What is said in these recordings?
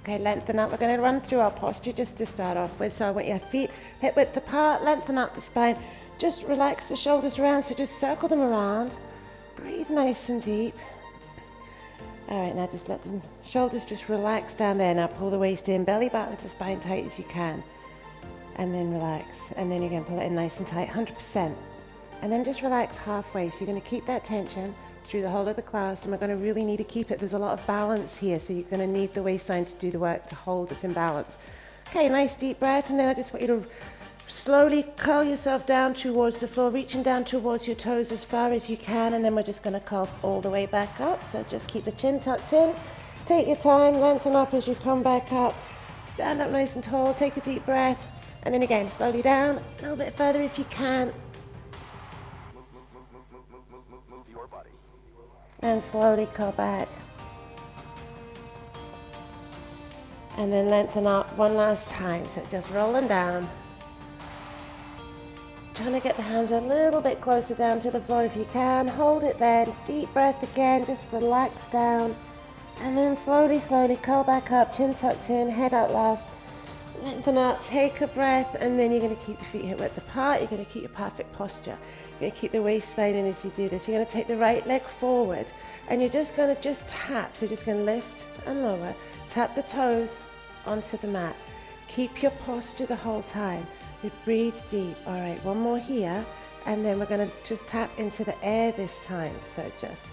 Okay, lengthen up. We're going to run through our posture just to start off with. So I want your feet hip width apart, lengthen up the spine. Just relax the shoulders around, so just circle them around. Breathe nice and deep. All right, now just let the shoulders just relax down there. Now pull the waist in, belly button to spine tight as you can. And then relax. And then you're going to pull it in nice and tight, 100%. And then just relax halfway. So you're going to keep that tension through the whole of the class, and we're going to really need to keep it. There's a lot of balance here, so you're going to need the waistline to do the work to hold us in balance. Okay, nice deep breath, and then I just want you to slowly curl yourself down towards the floor, reaching down towards your toes as far as you can, and then we're just going to curl all the way back up. So just keep the chin tucked in. Take your time, lengthen up as you come back up. Stand up nice and tall, take a deep breath, and then again, slowly down, a little bit further if you can. And slowly curl back. And then lengthen up one last time. So just rolling down. Trying to get the hands a little bit closer down to the floor if you can. Hold it there. Deep breath again. Just relax down. And then slowly, slowly curl back up. Chin tucked in, head out last. Lengthen up, take a breath, and then you're going to keep the feet hip width apart. You're going to keep your perfect posture. You're going to keep the waistline in as you do this. You're going to take the right leg forward, and you're just going to tap. So you're just going to lift and lower. Tap the toes onto the mat. Keep your posture the whole time. You breathe deep. All right, one more here, and then we're going to just tap into the air this time. So just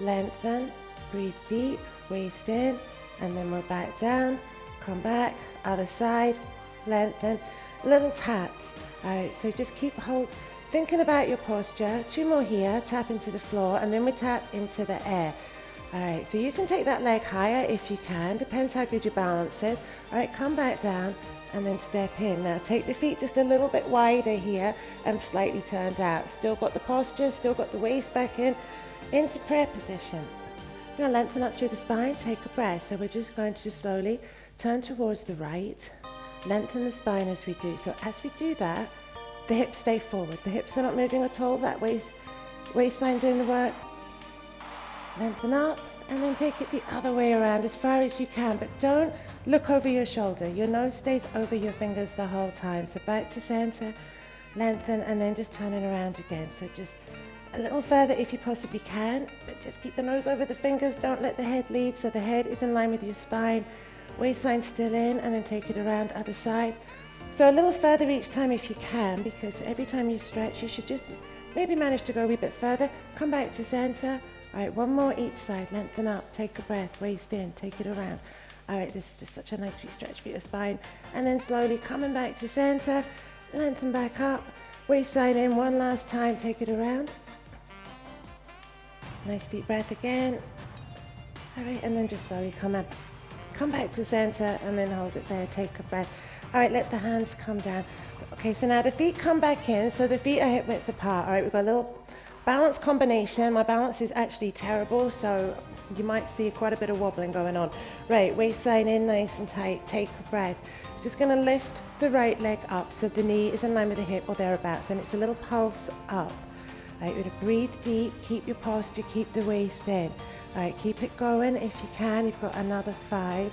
lengthen, breathe deep, waist in, and then we're back down. Come back, other side, lengthen, little taps. All right, so just keep thinking about your posture. 2 more here, tap into the floor, and then we tap into the air. All right, so you can take that leg higher if you can, depends how good your balance is. All right, come back down and then step in. Now take the feet just a little bit wider here and slightly turned out. Still got the posture, still got the waist back in, into prayer position. Now lengthen up through the spine, take a breath. So we're just going to slowly turn towards the right, lengthen the spine as we do. So as we do that, the hips stay forward. The hips are not moving at all. That waistline doing the work. Lengthen up and then take it the other way around as far as you can, but don't look over your shoulder. Your nose stays over your fingers the whole time. So back to center, lengthen, and then just turning around again. So just a little further if you possibly can, but just keep the nose over the fingers. Don't let the head lead, so the head is in line with your spine. Waistline still in, and then take it around other side. So a little further each time if you can, because every time you stretch, you should just maybe manage to go a wee bit further. Come back to center. All right, one more each side. Lengthen up, take a breath, waist in, take it around. All right, this is just such a nice sweet stretch for your spine. And then slowly coming back to center, lengthen back up, waistline in one last time, take it around. Nice deep breath again. All right, and then just slowly come back to center and then hold it there, take a breath. All right, let the hands come down. Okay, so now the feet come back in, so the feet are hip width apart. All right, we've got a little balance combination. My balance is actually terrible, so you might see quite a bit of wobbling going on. Right, waistline in nice and tight, take a breath. Just gonna lift the right leg up so the knee is in line with the hip or thereabouts, and it's a little pulse up. All right, you're gonna breathe deep, keep your posture, keep the waist in. All right, keep it going if you can. You've got another 5.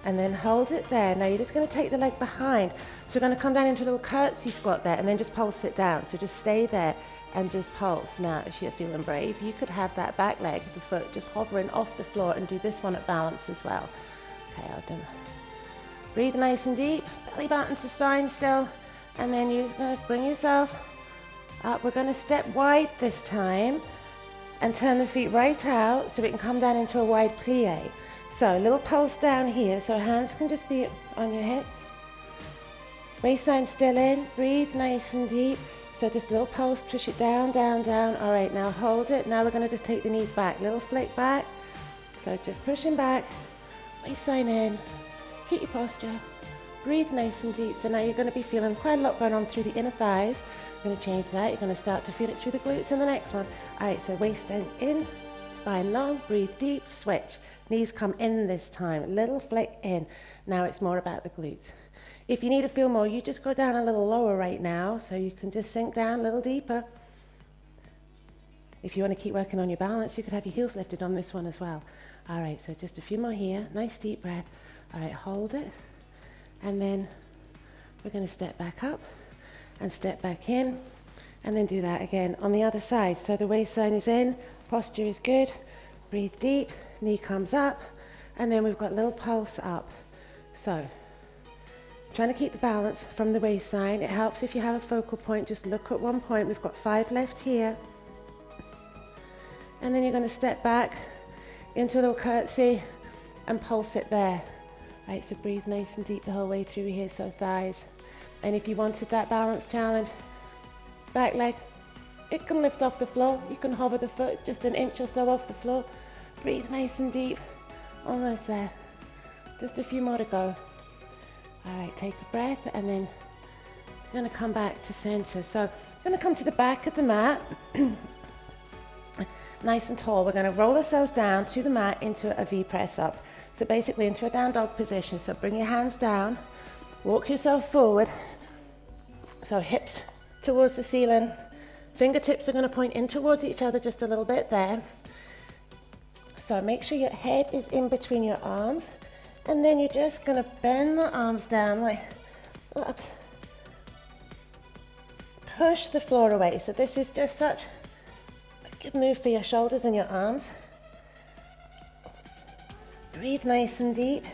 And then hold it there. Now you're just going to take the leg behind. So you're going to come down into a little curtsy squat there and then just pulse it down. So just stay there and just pulse. Now, if you're feeling brave, you could have that back leg, the foot, just hovering off the floor and do this one at balance as well. Okay, I'll do. Breathe nice and deep. Belly button to spine still. And then you're going to bring yourself up. We're going to step wide this time and turn the feet right out so we can come down into a wide plie. So a little pulse down here, so hands can just be on your hips. Waistline still in, breathe nice and deep. So just a little pulse, push it down, down, down. All right, now hold it. Now we're gonna just take the knees back, little flick back. So just pushing back, waistline in, keep your posture, breathe nice and deep. So now you're gonna be feeling quite a lot going on through the inner thighs. You're gonna change that, you're gonna start to feel it through the glutes in the next one. All right, so waistline in, spine long, breathe deep, switch. Knees come in this time, little flick in. Now it's more about the glutes. If you need to feel more, you just go down a little lower right now, so you can just sink down a little deeper. If you want to keep working on your balance, you could have your heels lifted on this one as well. All right, so just a few more here. Nice deep breath. All right, hold it. And then we're going to step back up and step back in. And then do that again on the other side. So the waistline is in, posture is good. Breathe deep, knee comes up. And then we've got a little pulse up. So trying to keep the balance from the waistline. It helps if you have a focal point. Just look at one point. We've got 5 left here. And then you're going to step back into a little curtsy and pulse it there. Right, so breathe nice and deep the whole way through here, so thighs. And if you wanted that balance challenge, back leg, it can lift off the floor. You can hover the foot just an inch or so off the floor. Breathe nice and deep. Almost there. Just a few more to go. All right, take a breath, and then you're going to come back to center. So I'm going to come to the back of the mat. Nice and tall. We're going to roll ourselves down to the mat into a V press up. So basically into a down dog position. So bring your hands down, walk yourself forward. So hips towards the ceiling. Fingertips are going to point in towards each other just a little bit there. So make sure your head is in between your arms. And then you're just going to bend the arms down like up. Push the floor away. So this is just such a good move for your shoulders and your arms. Breathe nice and deep.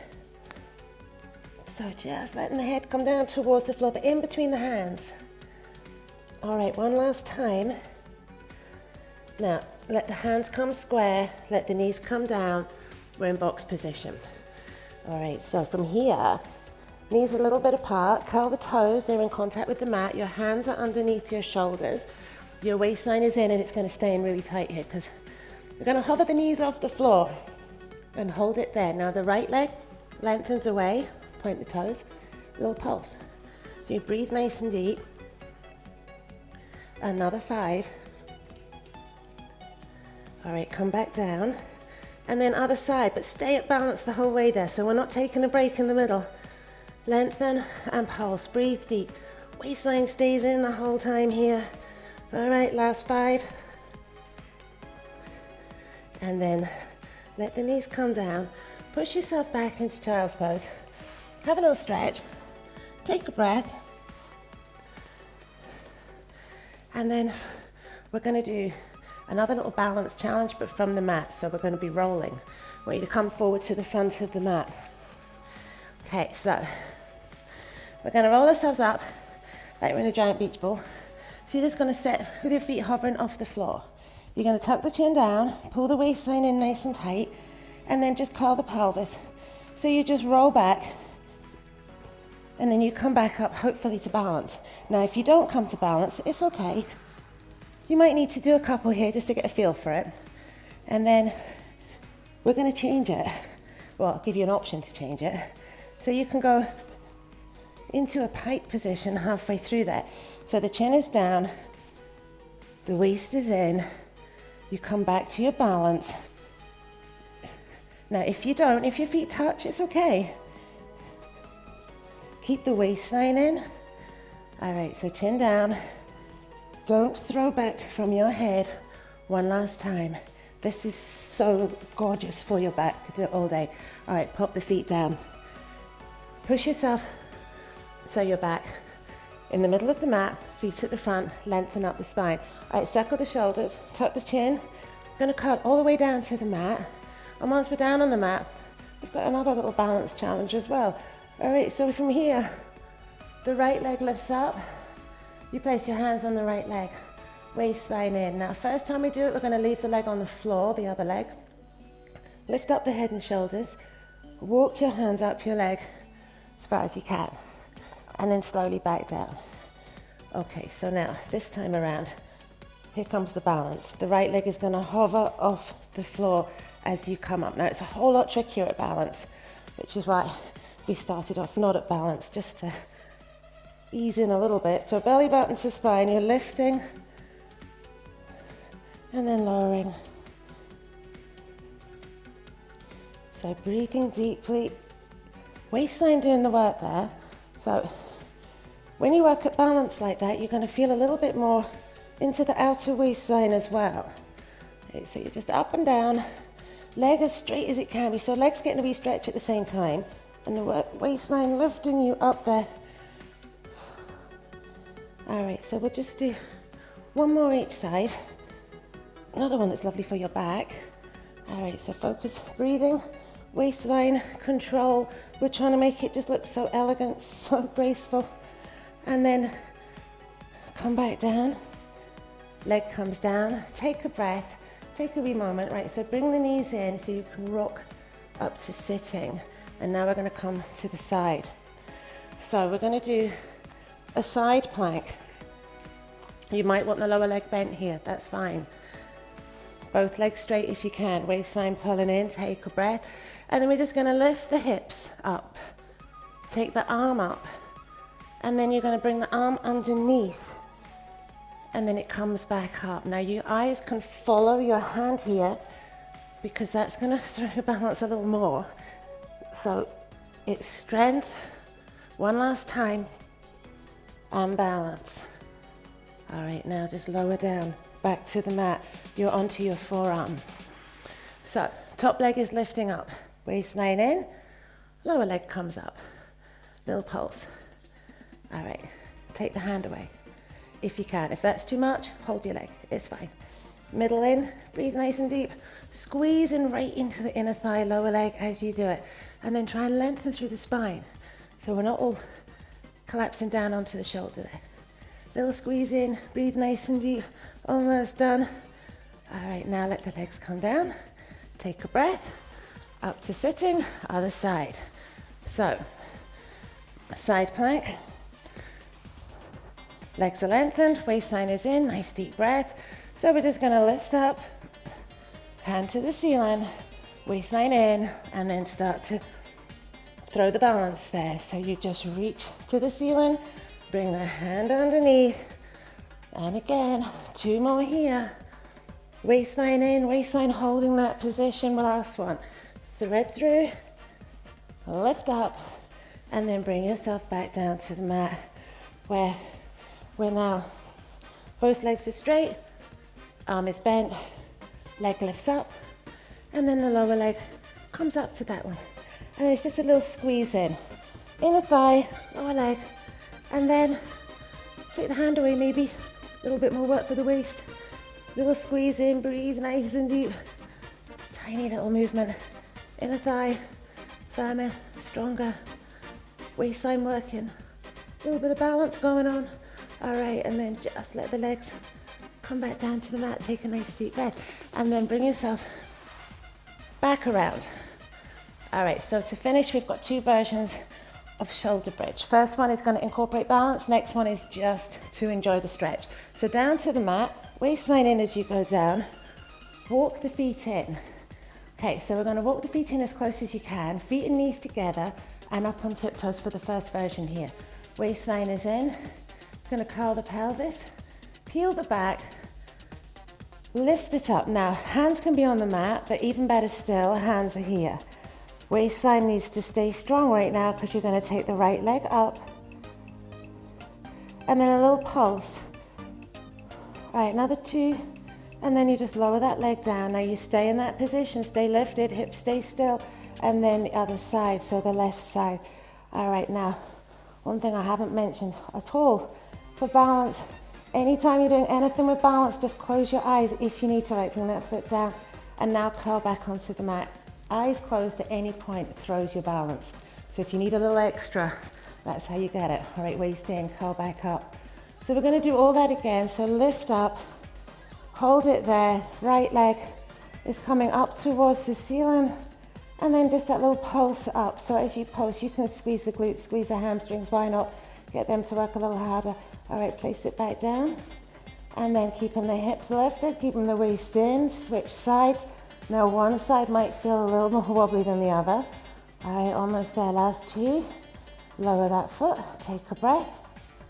So just letting the head come down towards the floor, but in between the hands. All right, one last time. Now, let the hands come square, let the knees come down. We're in box position. All right, so from here, knees a little bit apart, curl the toes, they're in contact with the mat, your hands are underneath your shoulders, your waistline is in, and it's going to stay in really tight here because we're going to hover the knees off the floor and hold it there. Now the right leg lengthens away, point the toes, little pulse. So you breathe nice and deep. Another 5. All right, come back down. And then other side, but stay at balance the whole way there. So we're not taking a break in the middle. Lengthen and pulse, breathe deep. Waistline stays in the whole time here. All right, last 5. And then let the knees come down. Push yourself back into child's pose. Have a little stretch. Take a breath. And then we're going to do another little balance challenge, but from the mat. So we're going to be rolling. I want you to come forward to the front of the mat. Okay, so we're going to roll ourselves up like we're in a giant beach ball. So you're just going to sit with your feet hovering off the floor. You're going to tuck the chin down, pull the waistline in nice and tight, and then just curl the pelvis. So you just roll back, and then you come back up, hopefully to balance. Now, if you don't come to balance, it's okay. You might need to do a couple here just to get a feel for it. And then we're going to change it. Well, I'll give you an option to change it. So you can go into a pike position halfway through there. So the chin is down, the waist is in, you come back to your balance. Now, if your feet touch, it's okay. Keep the waistline in. All right, so chin down. Don't throw back from your head. One last time. This is so gorgeous for your back. Could do it all day. All right, pop the feet down. Push yourself so you're back in the middle of the mat, feet at the front, lengthen up the spine. All right, circle the shoulders, tuck the chin. Gonna curl all the way down to the mat. And once we're down on the mat, we've got another little balance challenge as well. All right, so from here, the right leg lifts up. You place your hands on the right leg, waistline in. Now, first time we do it, we're going to leave the leg on the floor, the other leg. Lift up the head and shoulders. Walk your hands up your leg as far as you can. And then slowly back down. Okay, so now, this time around, here comes the balance. The right leg is going to hover off the floor as you come up. Now, it's a whole lot trickier at balance, which is why we started off not at balance, just to ease in a little bit. So belly button to spine, you're lifting and then lowering. So breathing deeply, waistline doing the work there. So when you work at balance like that, you're going to feel a little bit more into the outer waistline as well. Okay, so you're just up and down, leg as straight as it can be. So legs getting a wee stretch at the same time, and the waistline lifting you up there. All right, so we'll just do one more each side. Another one that's lovely for your back. All right, so focus, breathing, waistline control. We're trying to make it just look so elegant, so graceful. And then come back down, leg comes down, take a breath, take a wee moment, right? So bring the knees in so you can rock up to sitting. And now we're gonna come to the side. So we're gonna do a side plank. You might want the lower leg bent here, that's fine. Both legs straight if you can, waistline pulling in, take a breath. And then we're just gonna lift the hips up. Take the arm up. And then you're gonna bring the arm underneath. And then it comes back up. Now your eyes can follow your hand here because that's gonna throw your balance a little more. So it's strength, one last time, and balance. All right, now just lower down, back to the mat. You're onto your forearm. So top leg is lifting up, waistline in, lower leg comes up, little pulse. All right, take the hand away if you can. If that's too much, hold your leg, it's fine. Middle in, breathe nice and deep, squeezing right into the inner thigh, lower leg as you do it. And then try and lengthen through the spine. So we're not all collapsing down onto the shoulder there. Little squeeze in, breathe nice and deep, almost done. All right, now let the legs come down. Take a breath, up to sitting, other side. So, side plank. Legs are lengthened, waistline is in, nice deep breath. So we're just gonna lift up, hand to the ceiling, waistline in, and then start to throw the balance there. So you just reach to the ceiling, bring the hand underneath, and again, two more here. Waistline in, waistline holding that position, last one. Thread through, lift up, and then bring yourself back down to the mat where we're now, both legs are straight, arm is bent, leg lifts up, and then the lower leg comes up to that one. And it's just a little squeeze in. Inner thigh, lower leg, and then take the hand away maybe. A little bit more work for the waist. Little squeeze in, breathe nice and deep. Tiny little movement. Inner thigh, firmer, stronger. Waistline working. A little bit of balance going on. All right, and then just let the legs come back down to the mat. Take a nice deep breath. And then bring yourself back around. All right, so to finish, we've got two versions of shoulder bridge. First one is going to incorporate balance. Next one is just to enjoy the stretch. So down to the mat, waistline in as you go down. Walk the feet in. Okay, so we're going to walk the feet in as close as you can. Feet and knees together and up on tiptoes for the first version here. Waistline is in. Going to curl the pelvis, peel the back, lift it up. Now, hands can be on the mat, but even better still, hands are here. Waistline needs to stay strong right now because you're going to take the right leg up. And then a little pulse. All right, another two. And then you just lower that leg down. Now you stay in that position, stay lifted, hips stay still. And then the other side, so the left side. All right, now, one thing I haven't mentioned at all for balance. Anytime you're doing anything with balance, just close your eyes if you need to, right? Bring that foot down. And now curl back onto the mat. Eyes closed at any point throws your balance. So if you need a little extra, that's how you get it. All right, waist in, curl back up. So we're going to do all that again. So lift up, hold it there. Right leg is coming up towards the ceiling. And then just that little pulse up. So as you pulse, you can squeeze the glutes, squeeze the hamstrings. Why not get them to work a little harder? All right, place it back down. And then keeping the hips lifted, keeping the waist in, switch sides. Now one side might feel a little more wobbly than the other. All right, almost there, last two. Lower that foot, take a breath.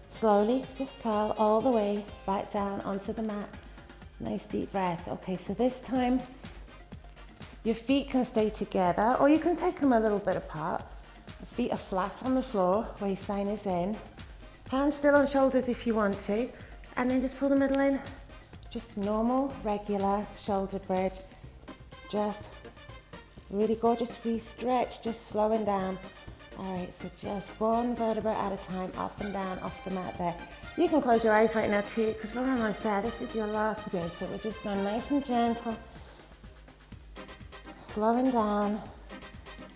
Slowly, just curl all the way back down onto the mat. Nice deep breath. Okay, so this time, your feet can stay together or you can take them a little bit apart. The feet are flat on the floor, waistline is in. Hands still on shoulders if you want to. And then just pull the middle in. Just normal, regular shoulder bridge. Just Really gorgeous free stretch, just slowing down. All right, so just one vertebra at a time, up and down off the mat there. You can close your eyes right now too, because we're almost there. This is your last move, so we're just going nice and gentle, slowing down.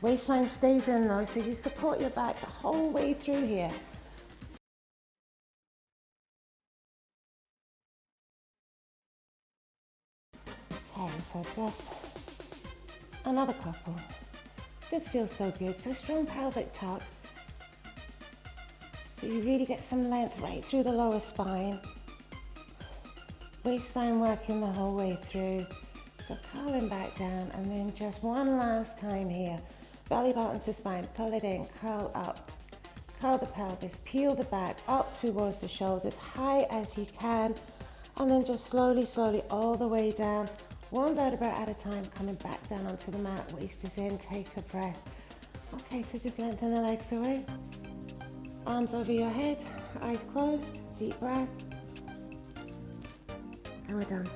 Waistline stays in though, so you support your back the whole way through here. Okay, so just another couple. This feels so good. So strong pelvic tuck. So you really get some length right through the lower spine. Waistline working the whole way through. So curling back down, and then just one last time here. Belly button to spine, pull it in, curl up. Curl the pelvis, peel the back up towards the shoulders, high as you can. And then just slowly, slowly all the way down. One vertebra at a time, coming back down onto the mat. Waist is in, take a breath. Okay, so just lengthen the legs away. Arms over your head, eyes closed, deep breath. And we're done.